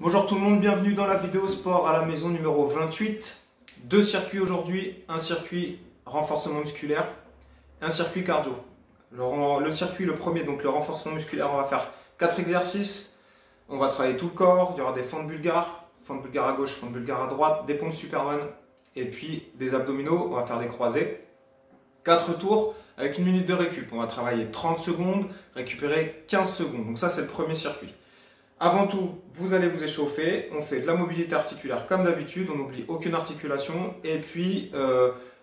Bonjour tout le monde, bienvenue dans la vidéo sport à la maison numéro 28. Deux circuits aujourd'hui, un circuit renforcement musculaire, un circuit cardio. Le circuit, le premier, donc le renforcement musculaire, on va faire 4 exercices. On va travailler tout le corps, il y aura des fentes bulgares à gauche, fentes bulgares à droite, des pompes Superman et puis des abdominaux, on va faire des croisés. 4 tours avec 1 minute de récup. On va travailler 30 secondes, récupérer 15 secondes. Donc ça c'est le premier circuit. Avant tout, vous allez vous échauffer, on fait de la mobilité articulaire comme d'habitude, on n'oublie aucune articulation et puis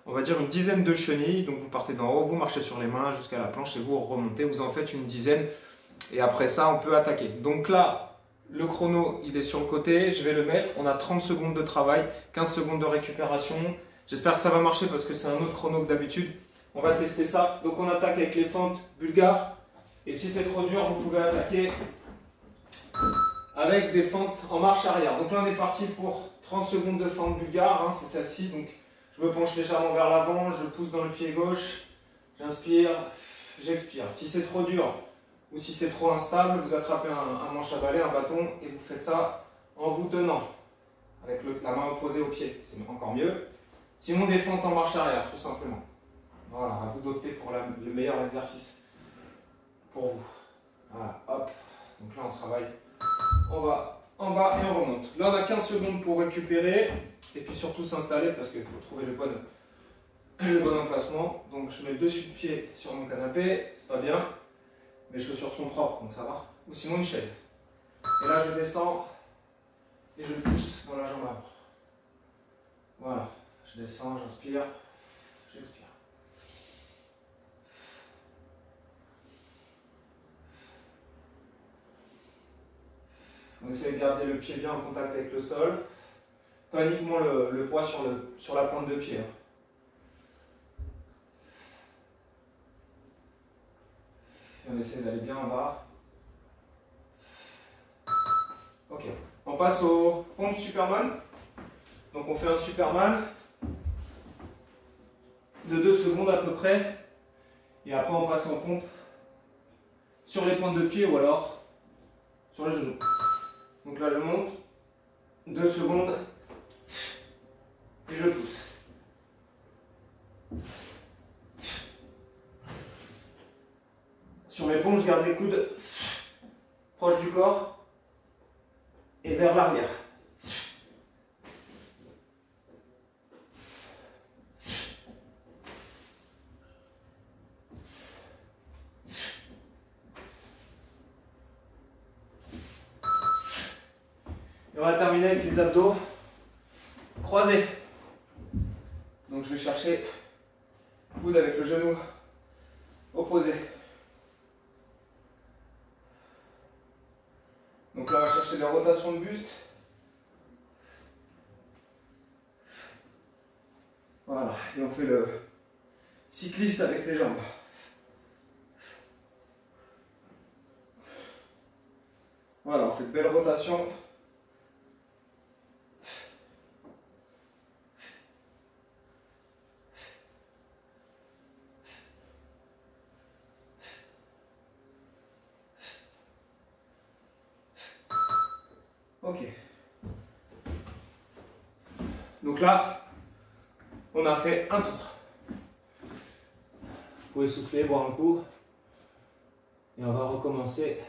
on va dire une dizaine de chenilles, donc vous partez d'en haut, vous marchez sur les mains jusqu'à la planche et vous remontez, vous en faites une dizaine et après ça on peut attaquer. Donc là, le chrono il est sur le côté, je vais le mettre, on a 30 secondes de travail, 15 secondes de récupération, j'espère que ça va marcher parce que c'est un autre chrono que d'habitude, on va tester ça. Donc on attaque avec les fentes bulgares et si c'est trop dur, vous pouvez attaquer avec des fentes en marche arrière. Donc là on est parti pour 30 secondes de fente bulgare, hein, c'est celle-ci. Donc je me penche légèrement vers l'avant, je pousse dans le pied gauche, j'inspire, j'expire. Si c'est trop dur ou si c'est trop instable, vous attrapez un manche à balai, un bâton et vous faites ça en vous tenant avec la main opposée au pied, c'est encore mieux. Sinon des fentes en marche arrière tout simplement. Voilà, à vous d'opter pour le meilleur exercice pour vous. Voilà, hop. Donc là on travaille, on va en bas et on remonte. Là on a 15 secondes pour récupérer et puis surtout s'installer parce qu'il faut trouver le bon emplacement. Donc je mets le dessus de pied sur mon canapé, c'est pas bien. Mes chaussures sont propres donc ça va. Ou sinon une chaise. Et là je descends et je pousse dans la jambe avant. Voilà, je descends, j'inspire, j'expire. On essaie de garder le pied bien en contact avec le sol, pas uniquement le poids sur la pointe de pied. Et on essaie d'aller bien en bas. Ok, on passe aux pompes Superman. Donc on fait un Superman de 2 secondes à peu près. Et après on passe en pompe sur les pointes de pied ou alors sur les genoux. Donc là je monte, 2 secondes, et je pousse. Sur mes pompes, je garde les coudes proches du corps et vers l'arrière. Et on va terminer avec les abdos croisés. Donc je vais chercher le coude avec le genou opposé. Donc là on va chercher des rotations de buste. Voilà, et on fait le cycliste avec les jambes. Voilà, on fait de belles rotations. Ok. Donc là, on a fait un tour. Vous pouvez souffler, boire un coup. Et on va recommencer.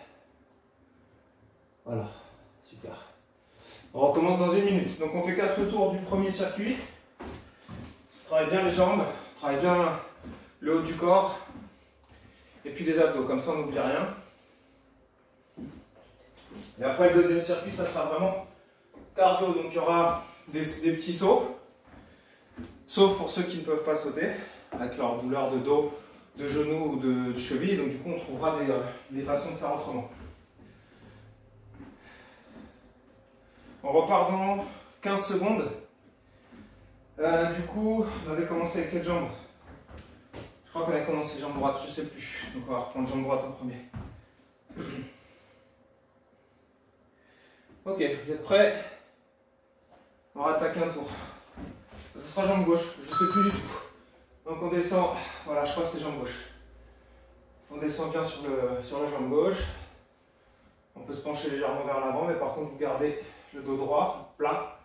Voilà, super. On recommence dans 1 minute. Donc on fait 4 tours du premier circuit. On travaille bien les jambes, on travaille bien le haut du corps. Et puis les abdos, comme ça on n'oublie rien. Et après le deuxième circuit, ça sera vraiment cardio, donc il y aura des petits sauts, sauf pour ceux qui ne peuvent pas sauter, avec leur douleur de dos, de genoux ou de cheville, donc du coup on trouvera des façons de faire autrement. On repart dans 15 secondes. Du coup, on avait commencé avec quelle jambe? Je crois qu'on a commencé jambe droite, je ne sais plus, donc on va reprendre jambe droite en premier. Ok, vous êtes prêts? On va attaquer un tour. Ce sera jambe gauche, je ne sais plus du tout. Donc on descend, voilà, je crois que c'est jambe gauche. On descend bien sur la jambe gauche. On On peut se pencher légèrement vers l'avant, mais par contre vous gardez le dos droit, plat.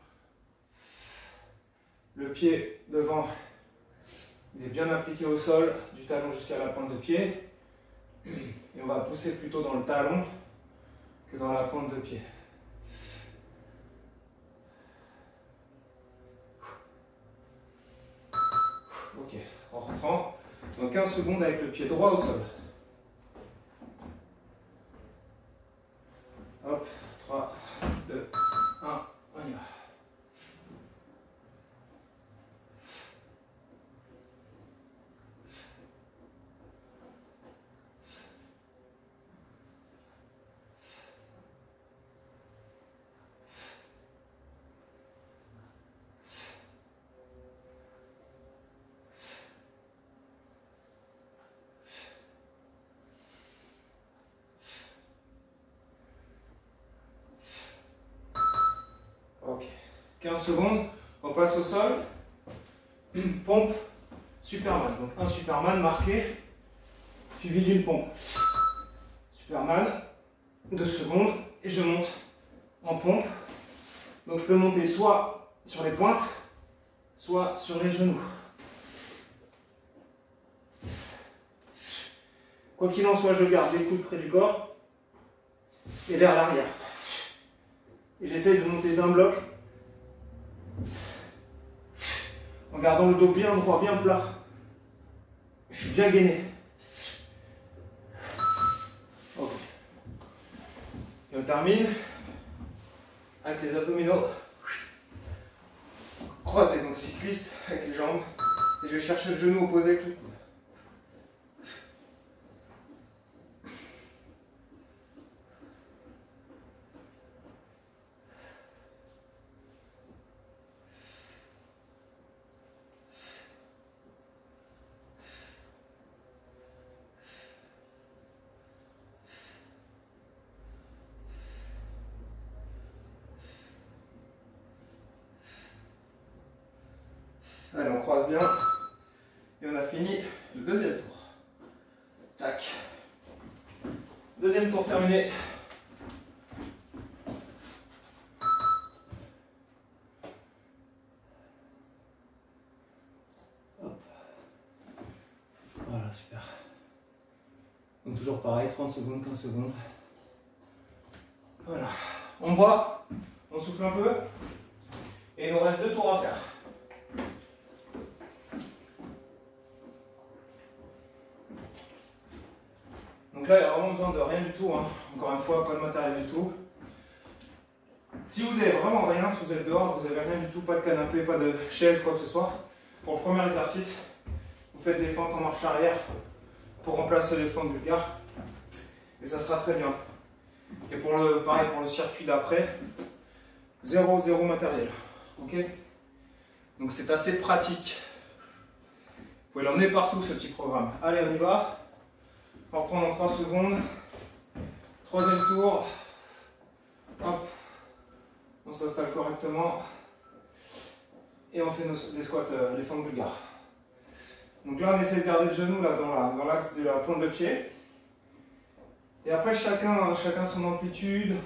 Le pied devant, il est bien appliqué au sol, du talon jusqu'à la pointe de pied. Et on va pousser plutôt dans le talon que dans la pointe de pied. Ok, on reprend. Donc 15 secondes avec le pied droit au sol. Hop, 3, 2, 1, on y va. Ok, 15 secondes, on passe au sol, pompe, Superman. Donc un Superman marqué, suivi d'une pompe. Superman, 2 secondes, et je monte en pompe. Donc je peux monter soit sur les pointes, soit sur les genoux. Quoi qu'il en soit, je garde les coudes près du corps et vers l'arrière. Et j'essaye de monter d'un bloc en gardant le dos bien droit, bien plat. Je suis bien gainé. Okay. Et on termine avec les abdominaux croisés, donc cycliste avec les jambes. Et je vais chercher le genou opposé avec le coude. Allez, on croise bien. Et on a fini le deuxième tour. Tac. Deuxième tour terminé. Hop. Voilà, super. Donc toujours pareil, 30 secondes, 15 secondes. Voilà. On boit, on souffle un peu. Et il nous reste 2 tours à faire. Donc là, il n'y a vraiment besoin de rien du tout. Hein. Encore une fois, pas de matériel du tout. Si vous n'avez vraiment rien, si vous êtes dehors, vous n'avez rien du tout, pas de canapé, pas de chaise, quoi que ce soit, pour le premier exercice, vous faites des fentes en marche arrière pour remplacer les fentes bulgares. Et ça sera très bien. Et pour le, pareil pour le circuit d'après, 0 matériel. Ok? Donc c'est assez pratique. Vous pouvez l'emmener partout, ce petit programme. Allez, on y va. On va reprendre en 3 secondes. Troisième tour. Hop. On s'installe correctement. Et on fait des squats, les fentes bulgares. Donc là, on essaie de garder le genou là, dans l'axe de la pointe de pied. Et après, chacun son amplitude.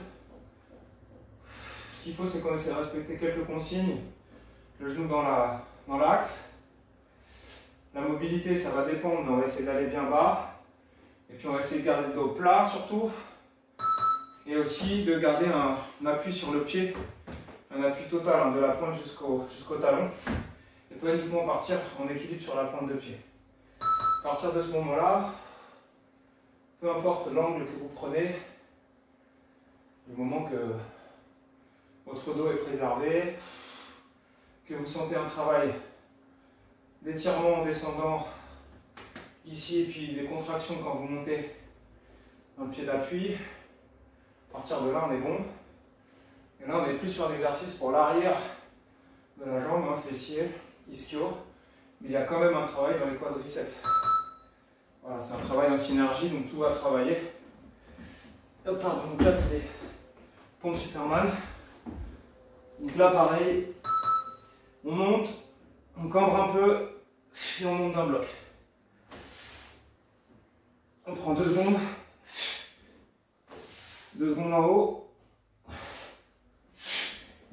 Ce qu'il faut, c'est qu'on essaie de respecter quelques consignes. Le genou dans l'axe. La mobilité, ça va dépendre, mais on va essayer d'aller bien bas. Et puis on va essayer de garder le dos plat surtout. Et aussi de garder un appui sur le pied. Un appui total, hein, de la pointe jusqu'au talon. Et pas uniquement partir en équilibre sur la pointe de pied. À partir de ce moment-là, peu importe l'angle que vous prenez, du moment que votre dos est préservé, que vous sentez un travail d'étirement en descendant ici et puis des contractions quand vous montez dans le pied d'appui, à partir de là on est bon. Et là on est plus sur un exercice pour l'arrière de la jambe, hein, fessier, ischio, mais il y a quand même un travail dans les quadriceps. Voilà, c'est un travail en synergie, donc tout va travailler. Hop, pardon, donc là c'est les pompes Superman. Donc là pareil, on monte, on cambre un peu et on monte d'un bloc. On prend 2 secondes. 2 2 secondes en haut.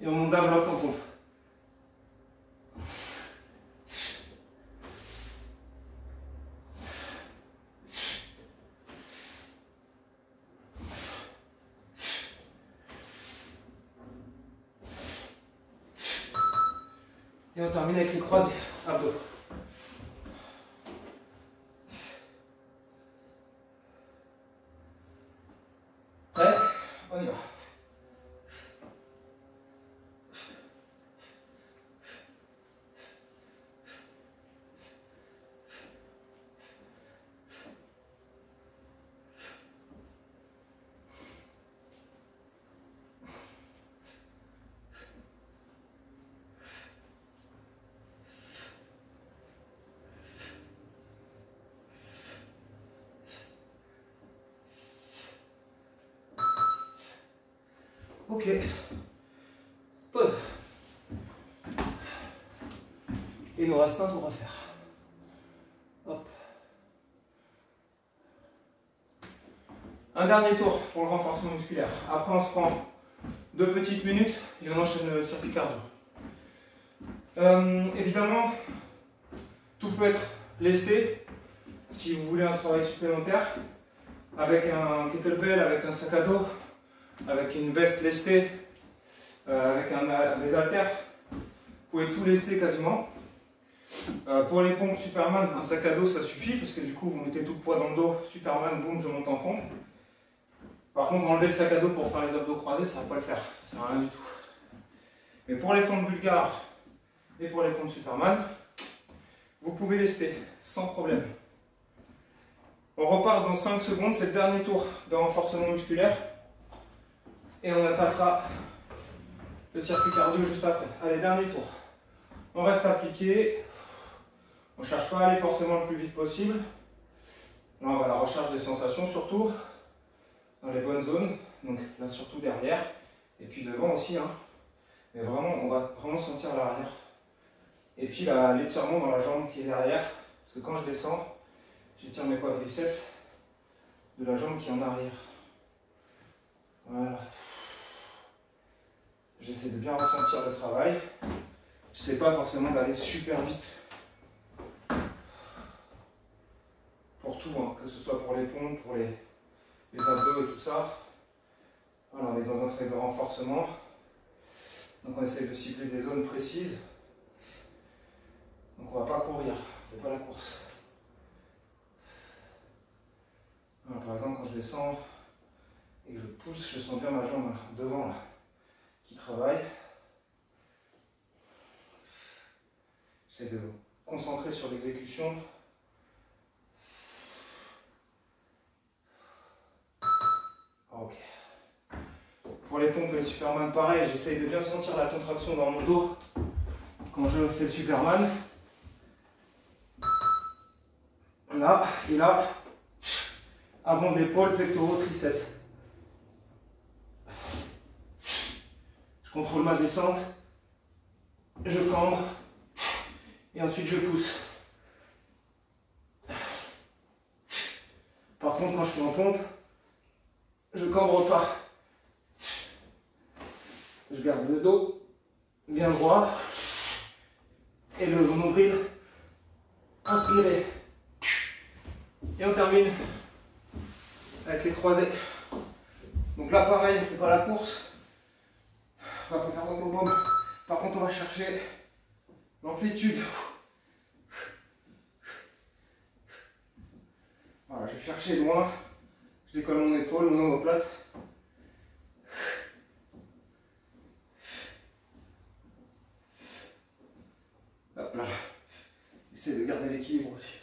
Et on monte d'un bloc en pompe. Et on termine avec les croisés, abdos. Prêt? On y va. Ok, pause. Il nous reste un tour à faire. Hop. Un dernier tour pour le renforcement musculaire. Après, on se prend 2 petites minutes et on enchaîne le circuit cardio. Évidemment, tout peut être lesté si vous voulez un travail supplémentaire avec un kettlebell, avec un sac à dos, avec une veste lestée, avec des haltères. Vous pouvez tout lester quasiment. Pour les pompes Superman, un sac à dos ça suffit parce que du coup vous mettez tout le poids dans le dos, Superman, boum, je monte en pompe. Par contre, enlever le sac à dos pour faire les abdos croisés, ça ne va pas le faire, ça sert à rien du tout. Mais pour les fentes bulgares et pour les pompes Superman, vous pouvez lester sans problème. On repart dans 5 secondes, c'est le dernier tour de renforcement musculaire. Et on attaquera le circuit cardio juste après. Allez, dernier tour. On reste appliqué. On ne cherche pas à aller forcément le plus vite possible. Là, on va à la recherche des sensations surtout. Dans les bonnes zones. Donc là, surtout derrière. Et puis devant aussi. Hein. Mais vraiment, on va vraiment sentir l'arrière. Et puis l'étirement dans la jambe qui est derrière. Parce que quand je descends, j'étire mes quadriceps de la jambe qui est en arrière. Voilà. J'essaie de bien ressentir le travail. Je ne sais pas forcément d'aller super vite. Pour tout, hein, que ce soit pour les pompes, pour les abdos et tout ça. Voilà, on est dans un trait de renforcement. Donc on essaie de cibler des zones précises. Donc on ne va pas courir, on ne fait pas la course. Voilà, par exemple, quand je descends et que je pousse, je sens bien ma jambe là, devant là, qui travaille. J'essaie de me concentrer sur l'exécution. Ok. Pour les pompes et le Superman, pareil, j'essaie de bien sentir la contraction dans mon dos quand je fais le Superman. Là, et là, avant de l'épaule, pectoraux, triceps. Je contrôle ma descente, je cambre, et ensuite je pousse. Par contre, quand je suis en pompe, je cambre pas. Je garde le dos bien droit et le nombril inspiré. Et on termine avec les croisés. Donc là, pareil, on ne fait pas la course. On va pas faire de boum. Par contre, on va chercher l'amplitude. Voilà, je vais chercher loin. Je décolle mon épaule, mon omoplate. Hop là. J'essaie de garder l'équilibre aussi.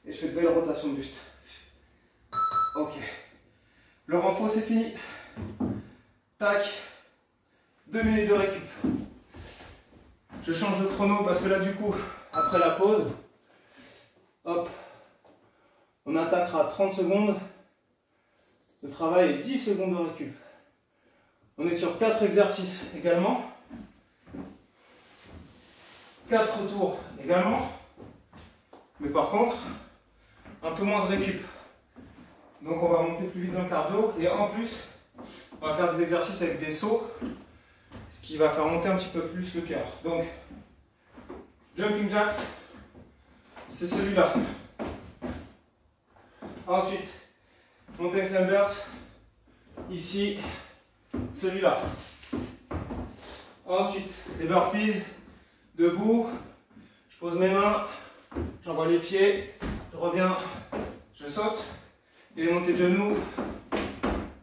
Et je fais de belles rotations de buste. Ok. Le renfort, c'est fini. Tac. 2 minutes de récup. Je change de chrono parce que là, du coup, après la pause, hop, on attaquera 30 secondes. Le travail est 10 secondes de récup. On est sur 4 exercices également. 4 tours également. Mais par contre, un peu moins de récup. Donc on va monter plus vite dans le cardio. Et en plus, on va faire des exercices avec des sauts, ce qui va faire monter un petit peu plus le cœur. Donc, jumping jacks, c'est celui-là. Ensuite, mountain climbers, ici, celui-là. Ensuite, les burpees, debout, je pose mes mains, j'envoie les pieds, je reviens, je saute. Et les montées de genoux,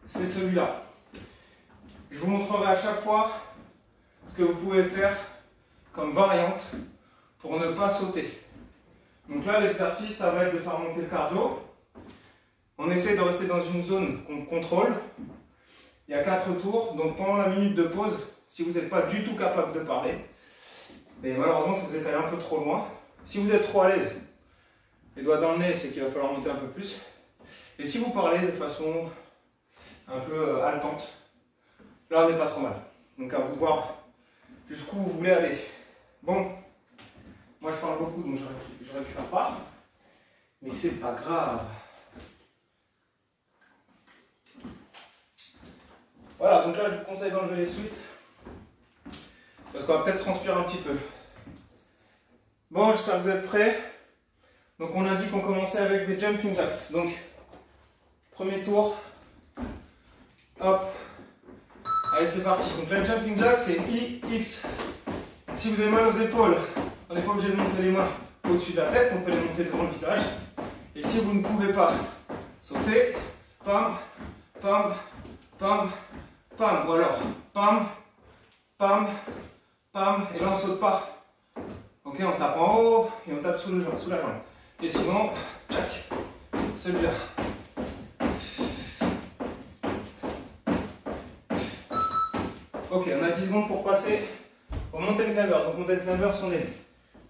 c'est celui-là. Je vous montrerai à chaque fois ce que vous pouvez faire comme variante pour ne pas sauter. Donc là, l'exercice, ça va être de faire monter le cardio. On essaie de rester dans une zone qu'on contrôle. Il y a 4 tours, donc pendant la minute de pause, si vous n'êtes pas du tout capable de parler, mais malheureusement, si vous êtes allé un peu trop loin, si vous êtes trop à l'aise, les doigts dans le nez, c'est qu'il va falloir monter un peu plus. Et si vous parlez de façon un peu haletante, là on n'est pas trop mal. Donc à vous de voir jusqu'où vous voulez aller. Bon, moi je parle beaucoup donc je récupère pas, mais c'est pas grave. Voilà, donc là je vous conseille d'enlever les sweats parce qu'on va peut-être transpirer un petit peu. Bon, j'espère que vous êtes prêts. Donc on a dit qu'on commençait avec des jumping jacks. Donc premier tour, hop, allez c'est parti. Donc la jumping jack c'est IX. Si vous avez mal aux épaules, on n'est pas obligé de monter les mains au-dessus de la tête, on peut les monter devant le visage. Et si vous ne pouvez pas sauter, pam, pam, pam, pam, ou alors pam, pam, pam, et là on ne saute pas. Ok, on tape en haut et on tape sous la jambe. Et sinon, tchac, celui-là. Ok, on a 10 secondes pour passer au mountain climbers. Donc mountain climbers, on est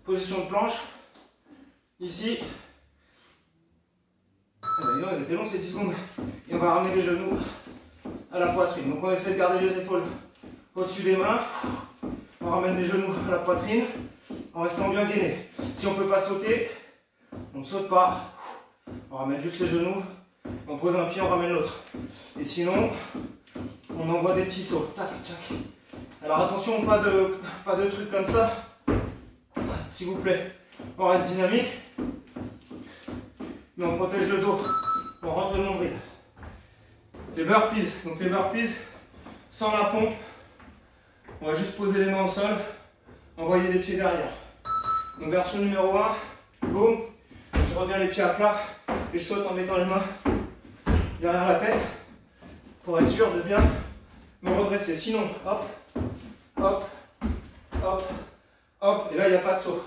position de planche. Ici. Ils étaient longs ces 10 secondes. Et on va ramener les genoux à la poitrine. Donc on essaie de garder les épaules au-dessus des mains. On ramène les genoux à la poitrine en restant bien gainé. Si on ne peut pas sauter, on ne saute pas. On ramène juste les genoux. On pose un pied, on ramène l'autre. Et sinon, on envoie des petits sauts. Tac, tac. Alors attention, pas de trucs comme ça. S'il vous plaît. On reste dynamique. Mais on protège le dos. On rentre le nombril. Les burpees. Donc les burpees, sans la pompe. On va juste poser les mains au sol. Envoyer les pieds derrière. Donc version numéro 1. Boum. Je reviens les pieds à plat. Et je saute en mettant les mains derrière la tête. Pour être sûr de bien me redresser. Sinon, hop, hop, hop, hop. Et là, il n'y a pas de saut.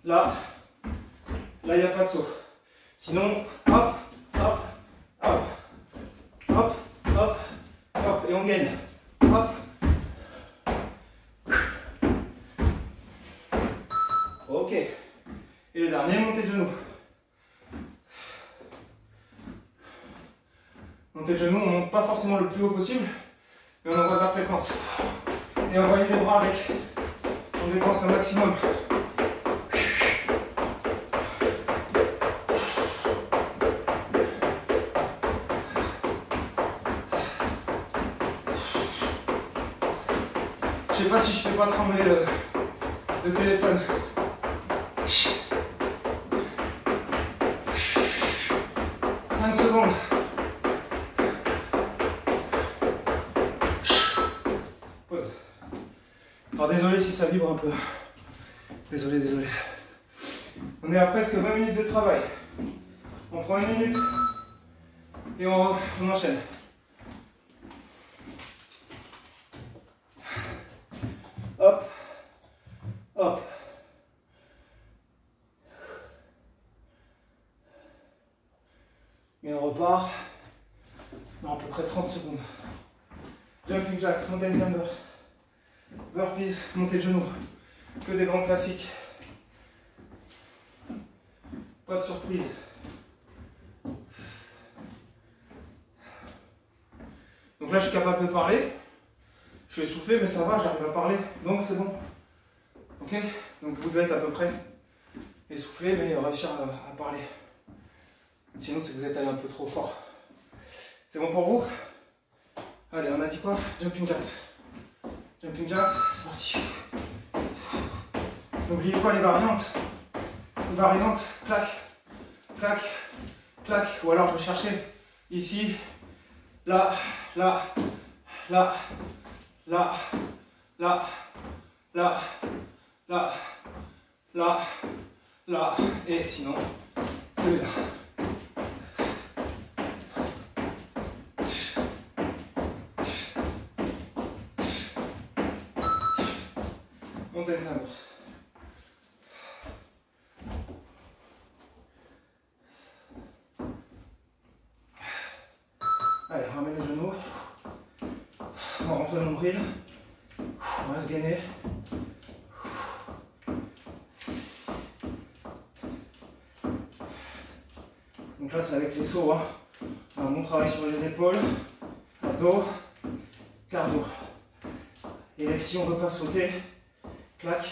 Là, il n'y a pas de saut. Sinon, hop, hop, hop, hop, hop, hop. Et on gagne. Hop. Ok. Et le dernier, montée de genoux. Montée de genoux, on ne monte pas forcément le plus haut possible, mais on envoie de la fréquence. Et envoyer les bras avec. On dépense un maximum. Je sais pas si je fais pas trembler le téléphone. 5 secondes. Pause. Alors désolé si ça vibre un peu. Désolé, désolé. On est à presque 20 minutes de travail. On prend 1 minute et on enchaîne. Hop, hop. Et on repart dans à peu près 30 secondes. Jumping jacks, mountain climbers, burpees, montée de genoux. Que des grands classiques. Pas de surprise. Donc là je suis capable de parler. Je suis essoufflé mais ça va, j'arrive à parler. Donc c'est bon. Ok? Donc vous devez être à peu près essoufflé, mais réussir à parler. Sinon, c'est que vous êtes allé un peu trop fort. C'est bon pour vous? Allez, on a dit quoi? Jumping jacks. Jumping jacks, c'est parti. N'oubliez pas les variantes. Les variantes, clac, clac, clac. Ou alors, je vais chercher ici, là, là, là, là, là, là, là, là, là, et sinon, celui-là. Montagne inverse. Allez, on ramène les genoux. On rentre le nombril. On va se gainer. Donc là, c'est avec les sauts. Hein. Un bon travail sur les épaules, dos, cardio. Et si on ne veut pas sauter, clac,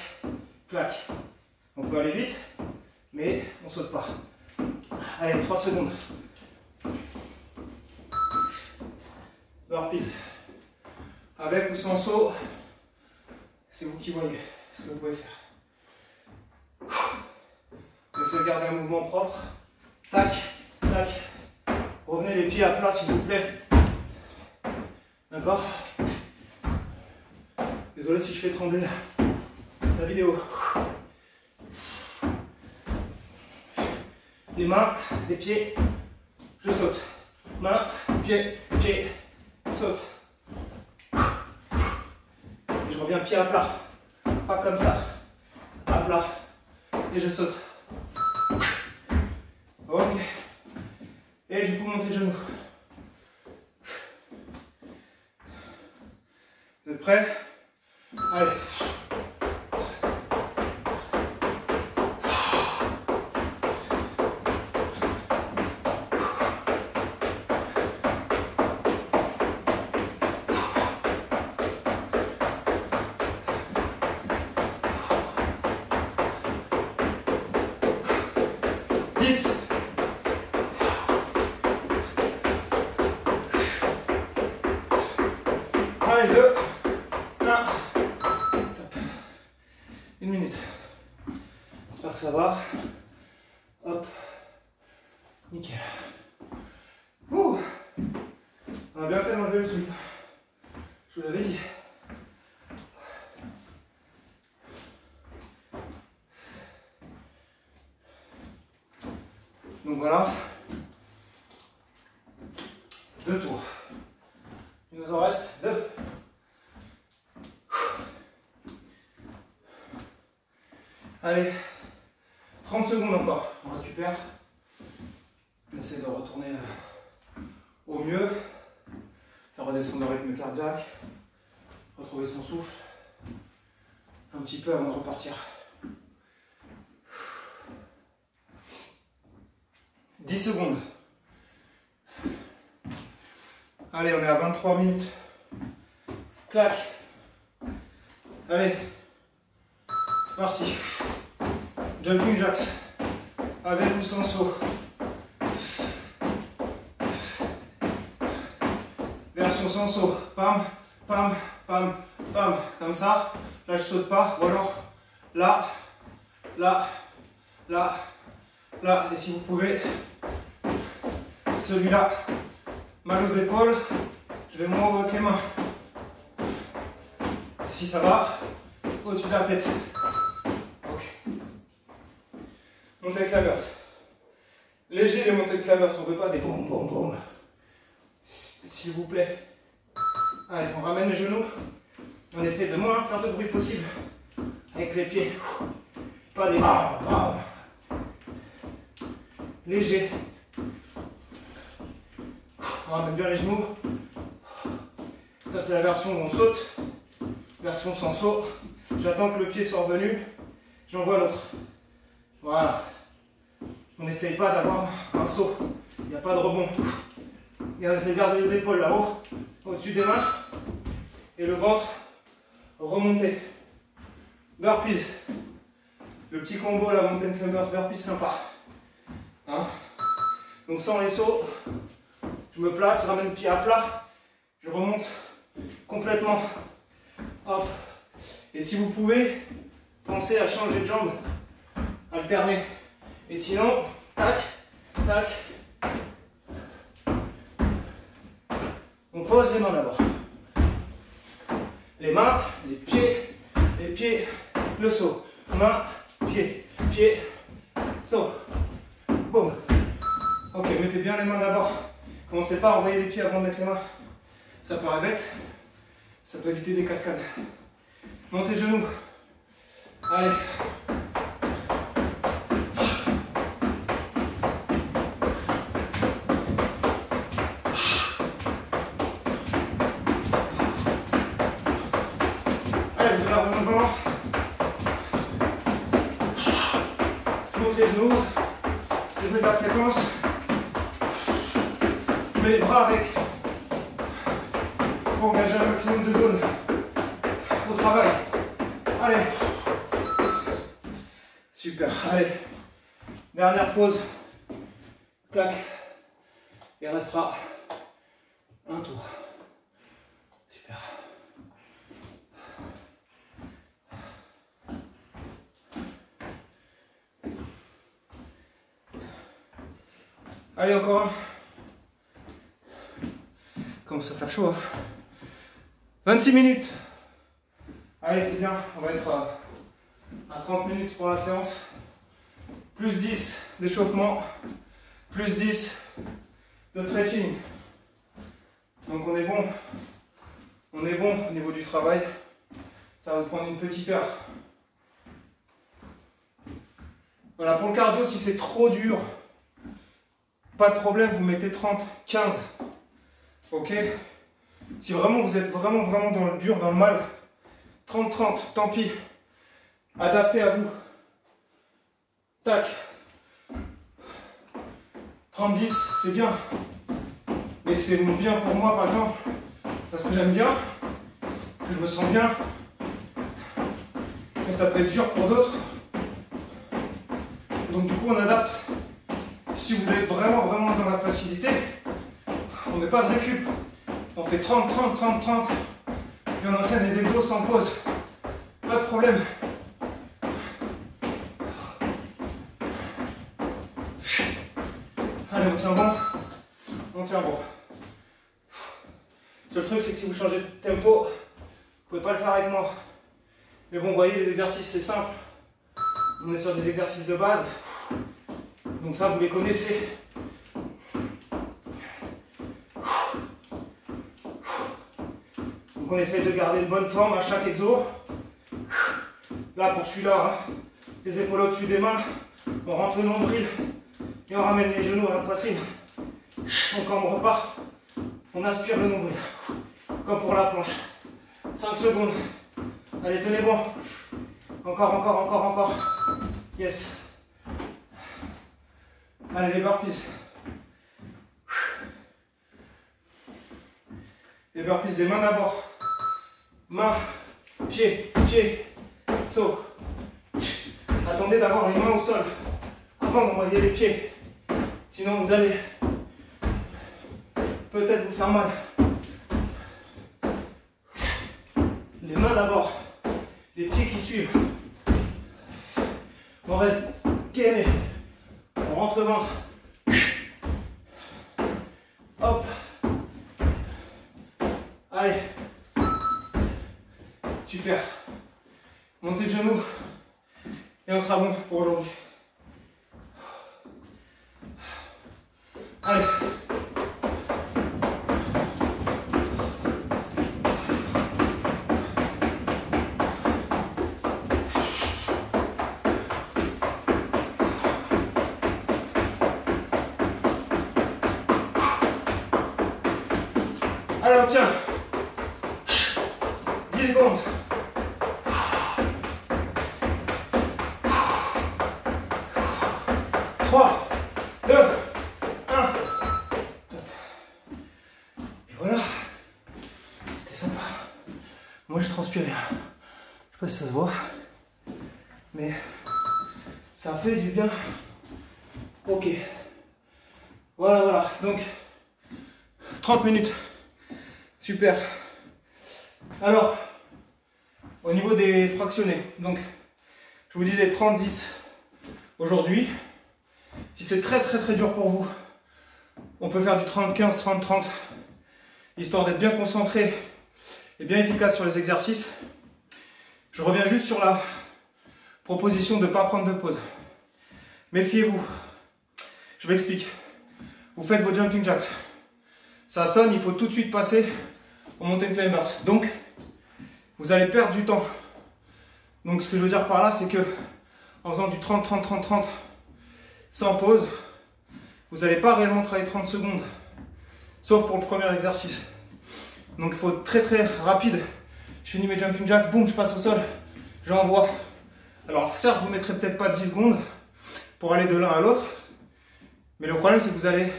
clac. On peut aller vite, mais on ne saute pas. Allez, 3 secondes. Burpees. Avec ou sans saut, c'est vous qui voyez ce que vous pouvez faire. Essayez de garder un mouvement propre. Tac, tac. Revenez les pieds à plat s'il vous plaît. D'accord? Désolé si je fais trembler la vidéo. Les mains, les pieds, je saute. Main, pied, pied, saute. Et je reviens pied à plat. Pas comme ça. À plat. Et je saute. Ok. Et du coup, montez les genoux. Vous êtes prêts? Allez. Allez, 2, 1, top. 1 minute. J'espère que ça va. Hop. Nickel. Ouh. On a bien fait d'enlever le slip. Je vous l'avais dit. Donc voilà. 2 tours. Il nous en reste 2. Allez, 30 secondes encore. On récupère. On essaie de retourner au mieux. Faire redescendre le rythme cardiaque. Retrouver son souffle. Un petit peu avant de repartir. 10 secondes. Allez, on est à 23 minutes. Clac. Allez. C'est parti. Jumping jacks. Avec ou sans saut. Version sans saut. Pam, pam, pam, pam. Comme ça. Là, je saute pas. Ou alors, là, là, là, là. Et si vous pouvez, celui-là, mal aux épaules, je vais moins avec les mains. Si ça va, au-dessus de la tête. Ok. Montée de clavers. Léger les montées de clavers, on ne veut pas des boum boum boum. S'il vous plaît. Allez, on ramène les genoux. On essaie de moins faire de bruit possible avec les pieds. Pas des bam bam. Léger. On ramène bien les genoux. Ça c'est la version où on saute. Version sans saut. J'attends que le pied soit revenu. J'envoie l'autre. Voilà. On n'essaye pas d'avoir un saut. Il n'y a pas de rebond. Et on essaie de garder les épaules là-haut, au-dessus des mains. Et le ventre remonté. Burpees. Le petit combo, la mountain climbers burpees, sympa. Hein? Donc sans les sauts, je me place, je ramène le pied à plat, je remonte complètement. Hop. Et si vous pouvez, pensez à changer de jambe, alterner. Et sinon, tac, tac. On pose les mains d'abord. Les mains, les pieds, le saut. Main, pied, saut. Boum. Ok, mettez bien les mains d'abord. Commencez pas à envoyer les pieds avant de mettre les mains. Ça paraît bête. Ça peut éviter des cascades. Montez de genoux. Allez. Allez, je garde mon vent. Je monte les genoux. Je mets de la fréquence. Je mets les bras avec. Pour engager un maximum de zones au travail. Allez. Super. Allez. Dernière pause. Clac. Il restera un tour. Super. Allez, encore un. Commence à faire chaud. Hein. 26 minutes. Allez, c'est bien. On va être à 30 minutes pour la séance. Plus 10 d'échauffement. Plus 10 de stretching. Donc on est bon. On est bon au niveau du travail. Ça va vous prendre une petite heure. Voilà, pour le cardio, si c'est trop dur, pas de problème, vous mettez 30, 15. Ok? Si vraiment vous êtes vraiment dans le dur, dans le mal, 30-30, tant pis. Adaptez à vous. Tac. 30-10, c'est bien. Mais c'est bien pour moi, par exemple, parce que j'aime bien, que je me sens bien. Mais ça peut être dur pour d'autres. Donc du coup, on adapte. Si vous êtes vraiment dans la facilité, on met pas de récup. On fait 30, 30, 30, 30. Et on enchaîne les exos sans pause. Pas de problème. Allez, on tient bon. On tient bon. Le seul truc, c'est que si vous changez de tempo, vous pouvez pas le faire avec moi. Mais bon, vous voyez, les exercices, c'est simple. On est sur des exercices de base. Donc ça, vous les connaissez. Donc on essaye de garder une bonne forme à chaque exo. Là, pour celui-là, hein, les épaules au-dessus des mains, on rentre le nombril et on ramène les genoux à la poitrine. Donc quand on repart, on aspire le nombril, comme pour la planche. 5 secondes. Allez, tenez bon. Encore. Yes. Allez, les burpees. Les burpees des mains d'abord. Main, pied, saut. Attendez d'avoir les mains au sol avant d'envoyer les pieds. Sinon, vous allez peut-être vous faire mal. Les mains d'abord. Les pieds qui suivent. On reste gainé. On rentre le ventre. Hop. Allez. Super. Montez de genoux. Et on sera bon pour aujourd'hui. Allez. Allez, on tient. 10 secondes. Trois, 2, 1. Et voilà. C'était sympa. Moi, j'ai transpiré. Je sais pas si ça se voit. Mais Ça fait du bien. Ok. Voilà, voilà. Donc, 30 minutes. Super. Alors, au niveau des fractionnés, donc, je vous disais 30-10 aujourd'hui. Si c'est très dur pour vous, on peut faire du 30-15, 30-30, histoire d'être bien concentré et bien efficace sur les exercices. Je reviens juste sur la proposition de ne pas prendre de pause. Méfiez-vous. Je m'explique. Vous faites vos jumping jacks. Ça sonne, il faut tout de suite passer au mountain climbers. Donc, vous allez perdre du temps. Donc, ce que je veux dire par là, c'est que en faisant du 30-30-30-30 sans pause, vous n'allez pas réellement travailler 30 secondes, sauf pour le premier exercice. Donc, il faut être très rapide. Je finis mes jumping jacks, boum, je passe au sol, j'envoie. Alors, certes, vous ne mettrez peut-être pas 10 secondes pour aller de l'un à l'autre, mais le problème, c'est que vous allez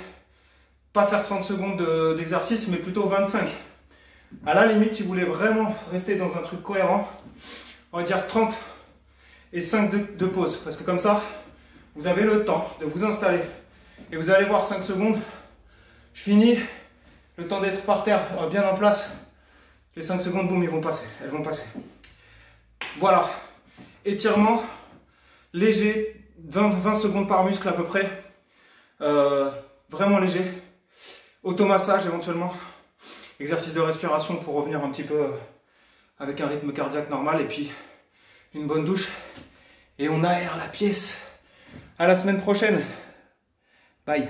pas faire 30 secondes d'exercice, mais plutôt 25. À la limite, si vous voulez vraiment rester dans un truc cohérent, on va dire 30 et 5 de pause. Parce que comme ça, vous avez le temps de vous installer. Et vous allez voir 5 secondes, je finis, le temps d'être par terre, bien en place. Les 5 secondes, boum, elles vont passer. Voilà. Étirement, léger, 20 secondes par muscle à peu près. Vraiment léger. Automassage éventuellement. Exercice de respiration pour revenir un petit peu avec un rythme cardiaque normal. Et puis une bonne douche. Et on aère la pièce. À la semaine prochaine. Bye.